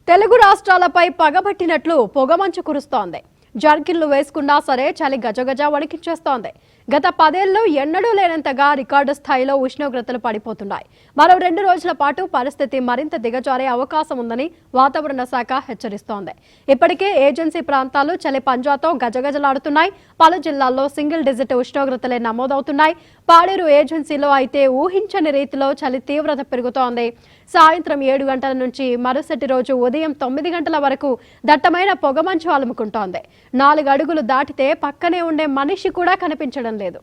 తెలుగు రాష్ట్రాలపై పగబట్టినట్లు పొగమంచు కురుస్తోంది. జర్కిన్లు వేసుకున్నా సరే చలి గజగజ వణికించేస్తోంది. గత 10 ఏళ్లలో ఎన్నడూ లేనంతగా రికార్డు స్థాయిలో ఉష్ణోగ్రతలు పడిపోతున్నాయి. మరో 2 రోజుల పాటు పరిస్థితి మరింత దిగజారే అవకాశం ఉందని వాతావరణ శాఖ హెచ్చరిస్తోంది. ఇప్పటికే ఏజెన్సీ ప్రాంతాలు చలి పంజాతో గజగజలాడుతున్నాయి. పలు జిల్లాల్లో సింగిల్ డిజిట్ ఉష్ణోగ్రతలే నమోదవుతున్నాయి. పాడేరు ఏజెన్సీలో అయితే ఊహించని రీతిలో చలి తీవ్రత పెరుగుతోంది. సాయంత్రం 7 గంటల నుంచి మరుసటి రోజు ఉదయం 9 గంటల వరకు దట్టమైన పొగమంచు అలుముకుంటోంది. 4 అడుగులు దాటితే పక్కనే ఉండే మనిషి కూడా కనిపించడం లేదు.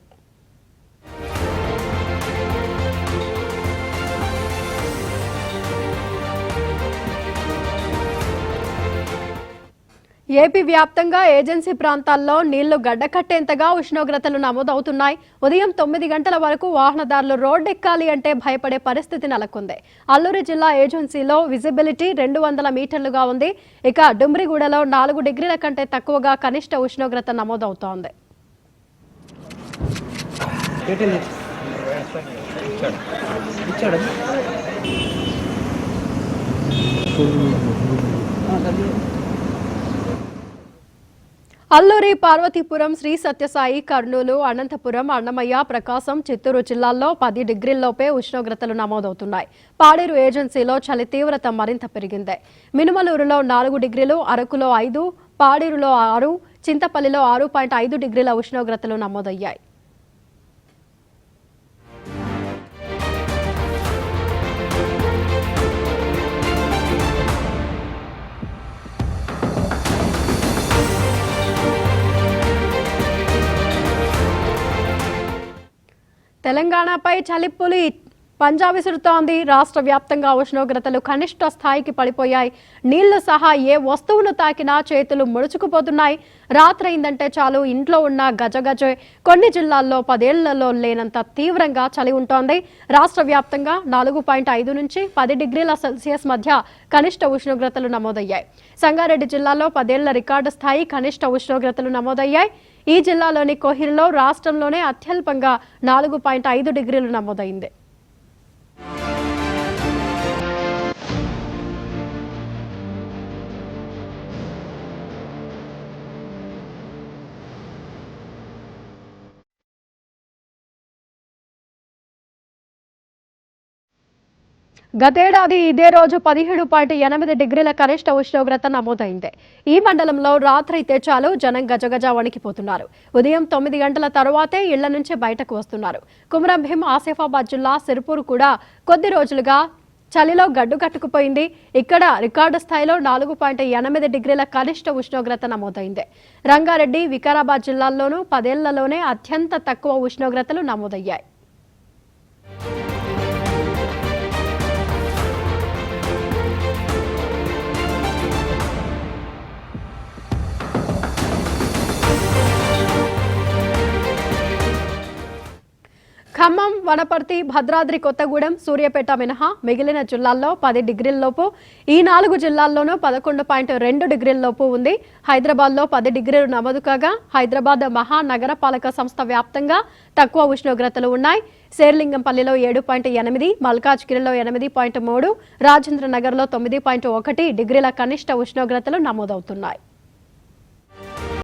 ఏపీ వ్యాప్తంగా ఏజెన్సీ ప్రాంతాల్లో నీళ్లు గడ్డకట్టేంతగా ఉష్ణోగ్రతలు నమోదవుతున్నాయి. ఉదయం 9 గంటల వరకు వాహనదారులు రోడ్డెక్కాలి అంటే భయపడే పరిస్థితి నెలకొంది. అల్లూరి జిల్లా ఏజెన్సీలో విజిబిలిటీ 200 మీటర్లుగా ఉంది. ఇక డుమ్రిగూడలో 4 డిగ్రీల కంటే తక్కువగా కనిష్ట ఉష్ణోగ్రత నమోదవుతోంది. అల్లూరి, పార్వతీపురం, శ్రీ సత్యసాయి, కర్నూలు, అనంతపురం, అన్నమయ్య, ప్రకాశం, చిత్తూరు జిల్లాల్లో 10 డిగ్రీల్లోపే ఉష్ణోగ్రతలు నమోదవుతున్నాయి. పాడేరు ఏజెన్సీలో చలి తీవ్రత మరింత పెరిగింది. మినుమలూరులో 4 డిగ్రీలు, అరకులో 5, పాడేరులో 6, చింతపల్లిలో 6.5 డిగ్రీల ఉష్ణోగ్రతలు నమోదయ్యాయి. తెలంగాణపై చలిపులి పంజా విసురుతోంది. రాష్ట్ర వ్యాప్తంగా ఉష్ణోగ్రతలు కనిష్ట స్థాయికి పడిపోయాయి. నీళ్లు సహా ఏ వస్తువును తాకినా చేతులు ముడుచుకుపోతున్నాయి. రాత్రైందంటే చాలు ఇంట్లో ఉన్న గజగజే. కొన్ని జిల్లాల్లో 10 ఏళ్లలో లేనంత తీవ్రంగా చలి ఉంటోంది. రాష్ట్ర వ్యాప్తంగా 4.5 నుంచి 10 డిగ్రీల సెల్సియస్ మధ్య కనిష్ట ఉష్ణోగ్రతలు నమోదయ్యాయి. సంగారెడ్డి జిల్లాలో 10 ఏళ్ల రికార్డు స్థాయి కనిష్ట ఉష్ణోగ్రతలు నమోదయ్యాయి. ఈ జిల్లాలోని కోహిర్లో రాష్ట్రంలోనే అత్యల్పంగా 4.5 డిగ్రీలు నమోదైంది. గతేడాది ఇదే రోజు 17.8 డిగ్రీల కనిష్ట ఉష్ణోగ్రత నమోదైంది. ఈ మండలంలో రాత్రైతే చాలు జనం గజగజ వణికిపోతున్నారు. ఉదయం 9 గంటల తరువాతే ఇళ్ల నుంచి బయటకు వస్తున్నారు. కుమ్రంభీం, ఆసిఫాబాద్ జిల్లా సిర్పూర్ కూడా కొద్ది రోజులుగా చలిలో గడ్డు కట్టుకుపోయింది. ఇక్కడ రికార్డు స్థాయిలో 4.8 డిగ్రీల కనిష్ట ఉష్ణోగ్రత నమోదైంది. రంగారెడ్డి, వికారాబాద్ జిల్లాల్లోనూ 10 ఏళ్లలోనే అత్యంత తక్కువ ఉష్ణోగ్రతలు నమోదయ్యాయి. ఖమ్మం, వనపర్తి, భద్రాద్రి కొత్తగూడెం, సూర్యాపేట మినహా మిగిలిన జిల్లాల్లో 10 డిగ్రీలలోపు, ఈ 4 జిల్లాల్లోనూ 11.2 డిగ్రీలలోపు ఉంది. హైదరాబాద్లో 10 డిగ్రీలు నమోదు కాగా హైదరాబాద్ మహానగరపాలక సంస్థ వ్యాప్తంగా తక్కువ ఉష్ణోగ్రతలు ఉన్నాయి. శేర్లింగంపల్లిలో 7.8, మల్కాజ్గిరిలో 8.3, రాజేంద్రనగర్లో 9.1 డిగ్రీల కనిష్ట ఉష్ణోగ్రతలు నమోదవుతున్నాయి.